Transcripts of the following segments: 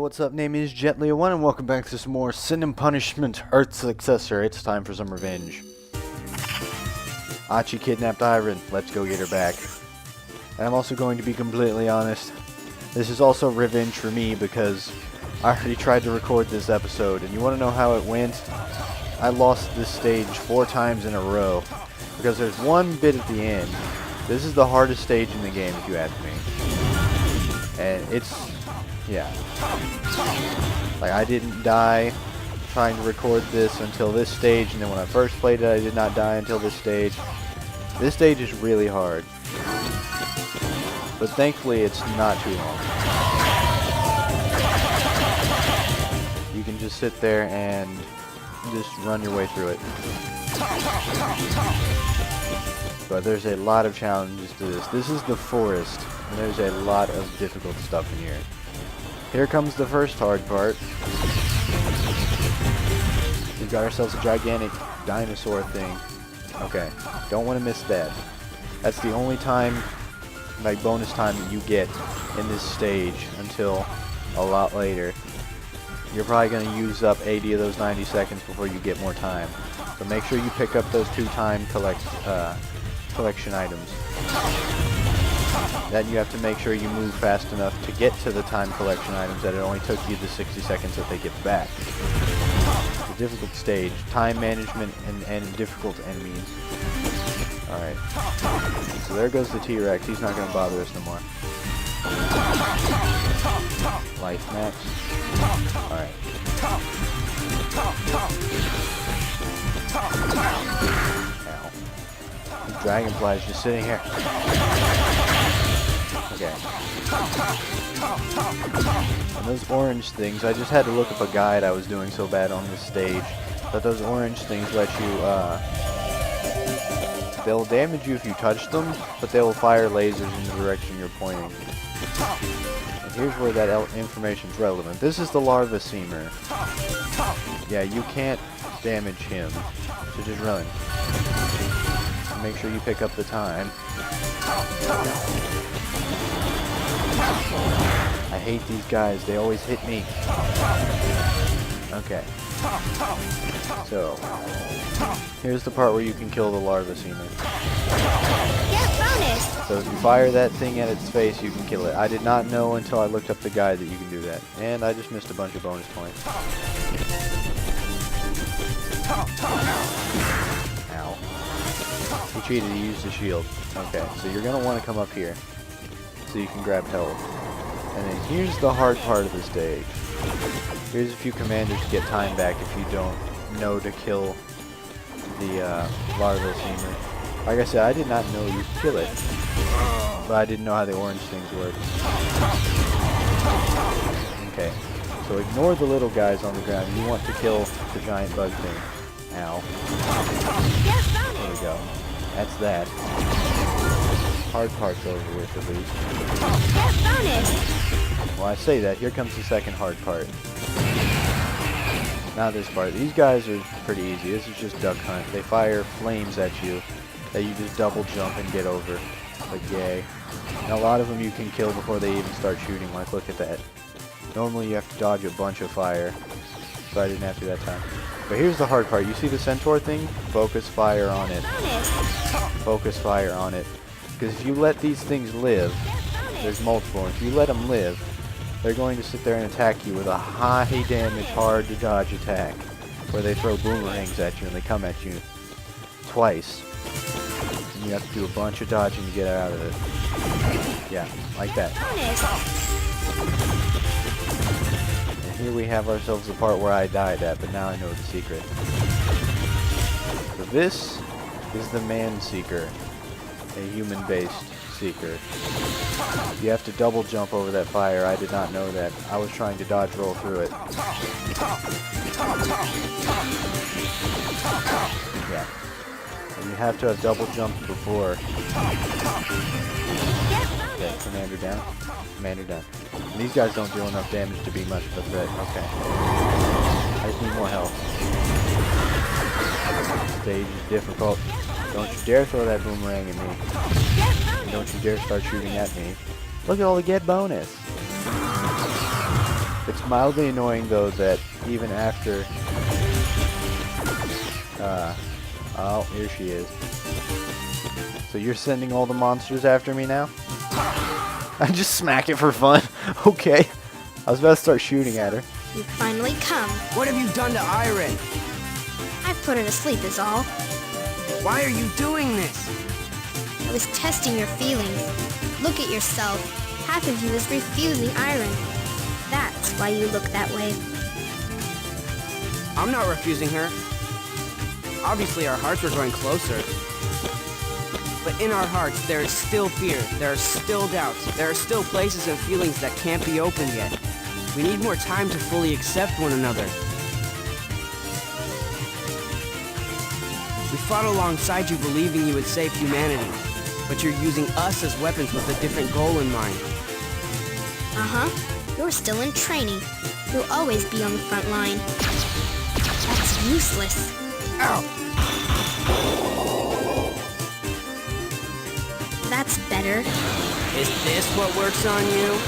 what's up? Name is JetLeo1 and welcome back to some more Sin and Punishment Earth Successor. It's time for some revenge. Achi kidnapped Iron. Let's go get her back. And I'm also going to be completely honest. This is also revenge for me because I already tried to record this episode. And you want to know how it went? I lost this stage 4 times in a row. Because there's one bit at the end. This is the hardest stage in the game if you ask me. And it's... yeah. Like, I didn't die trying to record this until this stage, and then when I first played it, I did not die until this stage. This stage is really hard. But thankfully, it's not too long. You can just sit there and just run your way through it. But there's a lot of challenges to this. This is the forest, and there's a lot of difficult stuff in here. Here comes the first hard part. We've got ourselves a gigantic dinosaur thing. Okay, don't want to miss that. That's the only time, like bonus time that you get in this stage until a lot later. You're probably going to use up 80 of those 90 seconds before you get more time. So make sure you pick up those 2 time collection items. Then you have to make sure you move fast enough to get to the time collection items that it only took you the 60 seconds that they get back. It's a difficult stage. Time management and difficult enemies. Alright. So there goes the T-Rex. He's not going to bother us no more. Life max. Alright. Ow. The dragonfly is just sitting here. Okay. And those orange things, I just had to look up a guide. I was doing so bad on this stage. But those orange things let you, they'll damage you if you touch them, but they will fire lasers in the direction you're pointing. And here's where that information is relevant. This is the larva seamer. Yeah, you can't damage him, so just run. Make sure you pick up the time. I hate these guys, they always hit me. Okay. So, here's the part where you can kill the larva seamer. So if you fire that thing at its face, you can kill it. I did not know until I looked up the guide that you can do that. And I just missed a bunch of bonus points. Ow. He cheated, he used the shield. Okay, so you're going to want to come up here so you can grab health. And then here's the hard part of the stage. Here's a few commanders to get time back if you don't know to kill the larval seamer. Like I said, I did not know you could kill it. But I didn't know how the orange things work. Okay, so ignore the little guys on the ground. You want to kill the giant bug thing. Ow. There we go. That's that. Hard part's over with, at least. Well, I say that. Here comes the second hard part. Now this part. These guys are pretty easy. This is just duck hunt. They fire flames at you that you just double jump and get over. Like, yay. And a lot of them you can kill before they even start shooting. Like, look at that. Normally you have to dodge a bunch of fire. So I didn't have to that time. But here's the hard part. You see the centaur thing? Focus fire on it. Focus fire on it. Because if you let these things live, there's multiple. If you let them live, they're going to sit there and attack you with a high damage, hard to dodge attack. Where they throw boomerangs at you and they come at you twice. And you have to do a bunch of dodging to get out of it. Yeah, like that. And here we have ourselves the part where I died at, but now I know the secret. So this is the man seeker. A human-based seeker. You have to double jump over that fire. I did not know that. I was trying to dodge roll through it. Yeah. And you have to have double jumped before. Okay, commander down. Commander down. And these guys don't do enough damage to be much of a threat. Okay. I just need more health. This stage is difficult. Don't you dare throw that boomerang at me. And don't you dare start shooting at me. Look at all the get bonus. It's mildly annoying though that even after oh, here she is. So you're sending all the monsters after me now? I just smack it for fun. Okay. I was about to start shooting at her. You've finally come. What have you done to Iron? I've put her to sleep is all. Why are you doing this? I was testing your feelings. Look at yourself. Half of you is refusing iron. That's why you look that way. I'm not refusing her. Obviously, our hearts are growing closer. But in our hearts, there is still fear. There are still doubts. There are still places and feelings that can't be opened yet. We need more time to fully accept one another. We fought alongside you believing you would save humanity. But you're using us as weapons with a different goal in mind. Uh-huh. You're still in training. You'll always be on the front line. That's useless. Ow! That's better. Is this what works on you?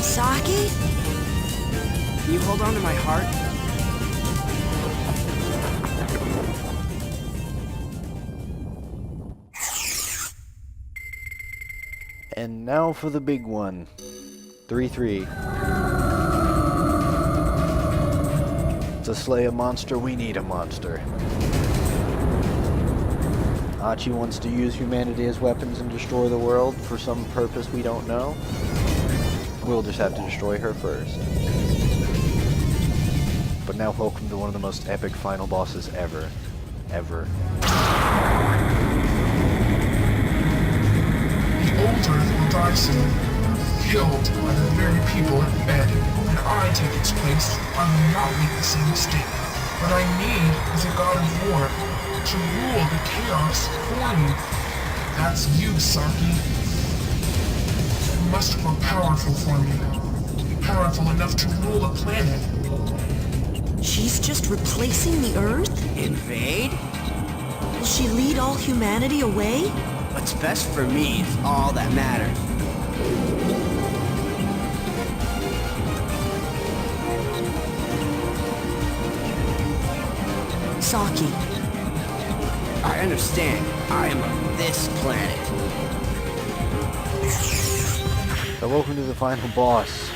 Saki? Can you hold on to my heart? And now for the big one. 3-3. To slay a monster, we need a monster. Hachi wants to use humanity as weapons and destroy the world for some purpose we don't know. We'll just have to destroy her first. But now welcome to one of the most epic final bosses ever. Ever. The old Earth will die soon, killed by the very people it fed. When I take its place, I will not make the same mistake. What I need is a god of war to rule the chaos for me. That's you, Saki. You must grow powerful for me. Powerful enough to rule a planet. She's just replacing the Earth? Invade? Will she lead all humanity away? What's best for me is all that matters. Saki. I understand. I am of this planet. So welcome to the final boss.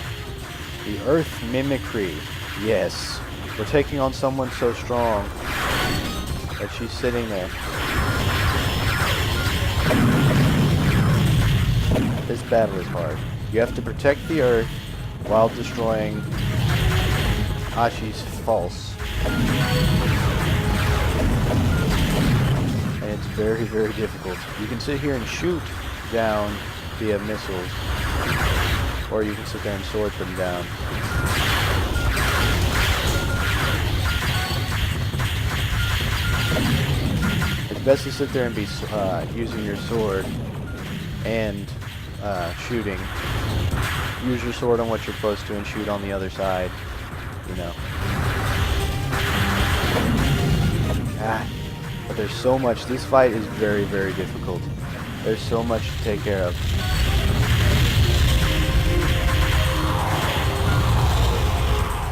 The Earth Mimicry. Yes. We're taking on someone so strong that she's sitting there. This battle is hard. You have to protect the Earth while destroying Hachi's false. And it's very, very difficult. You can sit here and shoot down via missiles, or you can sit there and sword them down. It's best to sit there and be using your sword and shooting. Use your sword on what you're supposed to and shoot on the other side, you know. But there's so much. This fight is very, very difficult. There's so much to take care of.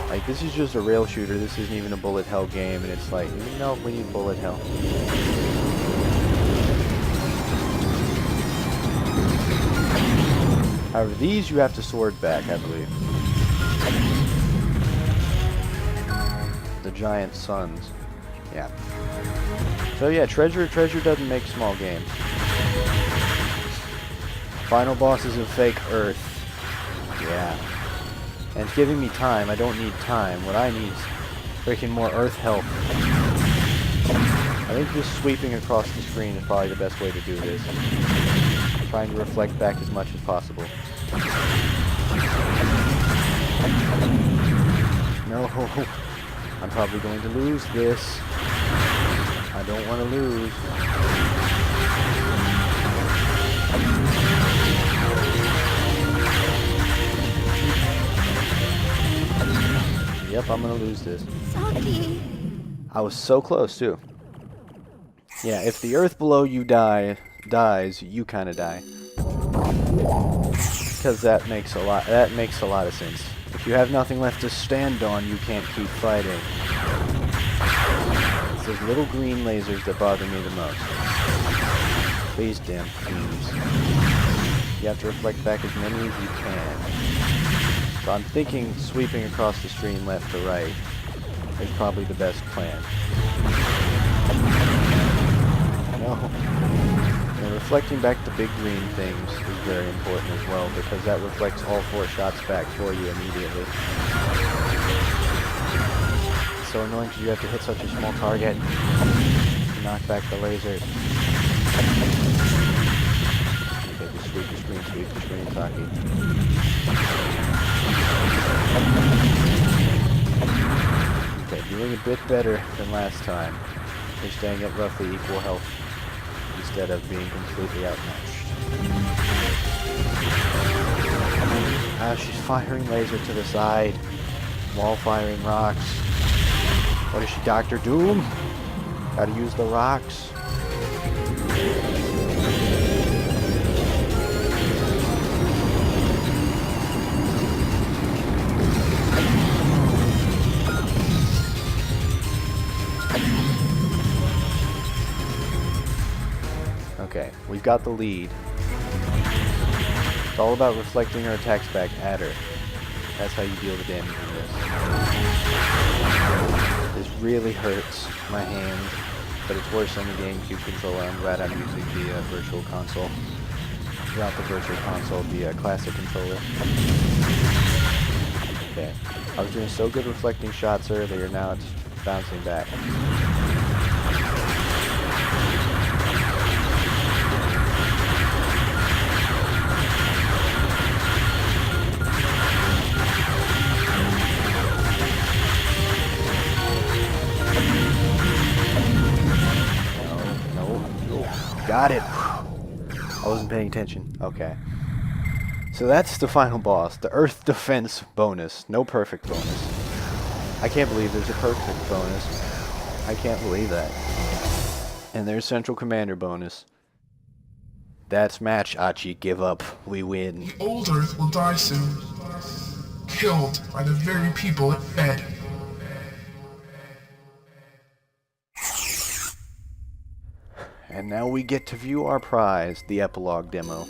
Like, this is just a rail shooter. This isn't even a bullet hell game, and it's like, no, we need bullet hell. However, these you have to sword back, I believe. The giant suns. Yeah. So yeah, treasure doesn't make small games. Final boss is a fake Earth. Yeah. And it's giving me time. I don't need time. What I need is freaking more Earth health. I think just sweeping across the screen is probably the best way to do this. Trying to reflect back as much as possible. No. I'm probably going to lose this. I don't want to lose. I'm gonna lose this. Saki. I was so close too. Yeah, if the earth below you dies, you kind of die. Because that makes a lot of sense. If you have nothing left to stand on, you can't keep fighting. It's those little green lasers that bother me the most. These damn beams. You have to reflect back as many as you can. So I'm thinking sweeping across the stream left to right is probably the best plan. No. And reflecting back the big green things is very important as well, because that reflects all 4 shots back for you immediately. It's so annoying because you have to hit such a small target to knock back the laser. Okay, just sweep the screen, Saki. Okay, doing a bit better than last time. You're staying at roughly equal health instead of being completely outmatched. Ah, she's firing laser to the side. Wall firing rocks. What is she, Dr. Doom? Gotta use the rocks. Okay, we've got the lead. It's all about reflecting her attacks back at her. That's how you deal the damage in this. This really hurts my hand, but it's worse on the GameCube controller. I'm glad I'm using the Virtual Console. Not the Virtual Console, the classic controller. Okay, I was doing so good reflecting shots earlier, now it's bouncing back. Got it. I wasn't paying attention. Okay. So that's the final boss, the Earth Defense bonus. No perfect bonus. I can't believe there's a perfect bonus. I can't believe that. And there's Central Commander bonus. That's match, Achi. Give up. We win. The old Earth will die soon. Killed by the very people it fed. And now we get to view our prize, the epilogue demo.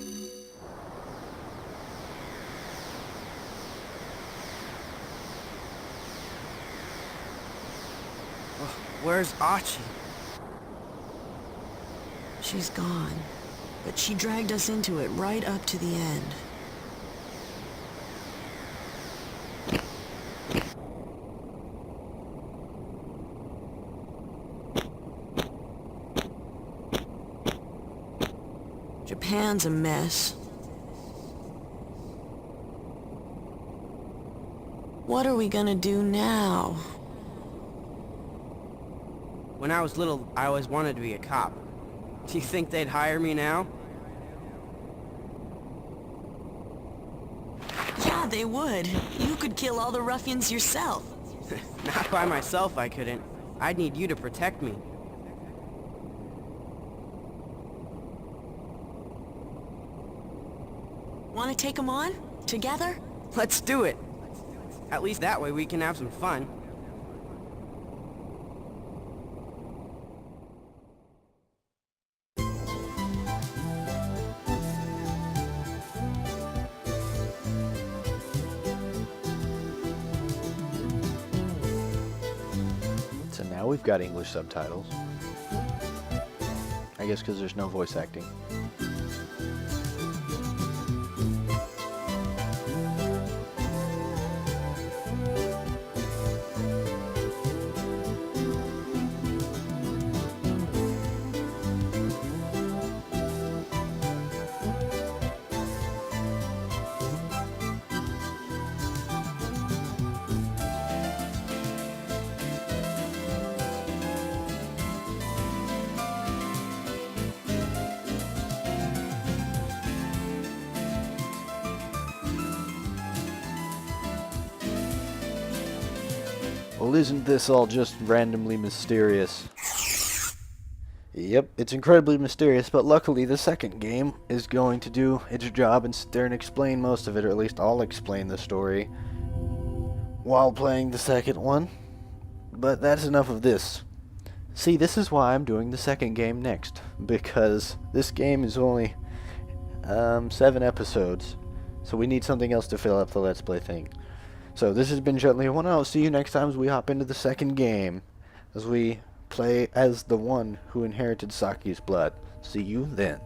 Where's Achi? She's gone, but she dragged us into it right up to the end. Japan's a mess. What are we gonna do now? When I was little, I always wanted to be a cop. Do you think they'd hire me now? Yeah, they would. You could kill all the ruffians yourself. Not by myself, I couldn't. I'd need you to protect me. Want to take them on? Together? Let's do it! At least that way we can have some fun. So now we've got English subtitles. I guess because there's no voice acting. Well, isn't this all just randomly mysterious? Yep, it's incredibly mysterious, but luckily the second game is going to do its job and sit there and explain most of it, or at least I'll explain the story while playing the second one. But that's enough of this. See, this is why I'm doing the second game next, because this game is only 7 episodes, so we need something else to fill up the Let's Play thing. So this has been Gently One. I'll see you next time as we hop into the second game, as we play as the one who inherited Saki's blood. See you then.